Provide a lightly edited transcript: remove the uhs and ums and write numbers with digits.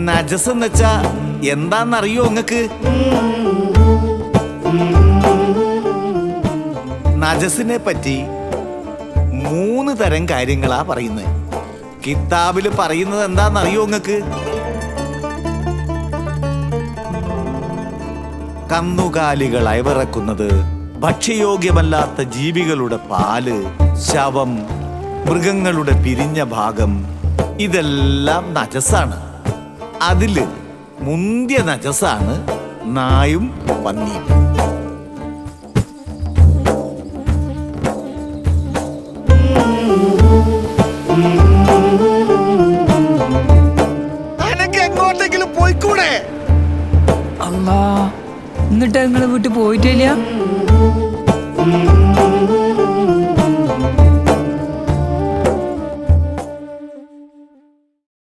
നജസ് എന്ന് വെച്ചാ എന്താന്നറിയോ നിങ്ങക്ക്? നജസിനെ പറ്റി 3 തരം കാര്യങ്ങളാ പറയുന്നത്. കിതാബില് പറയുന്നത് എന്താന്നറിയോ നിങ്ങക്ക്? കന്നുകാലികൾ അയവിറക്കുന്നത്, ഭക്ഷ്യയോഗ്യമല്ലാത്ത ജീവികളുടെ പാല്, ശവം, മൃഗങ്ങളുടെ പിരിഞ്ഞ ഭാഗം, ഇതെല്ലാം നജസാണ്. അതില് മുന്തിയ നജസാണ് നായും പന്നിയും. അനക്ക് എങ്ങോട്ടെങ്കിലും പോയിക്കൂടെ? അല്ലാ, എന്നിട്ട് നിങ്ങളെ വീട്ടിൽ പോയിട്ടില്ല?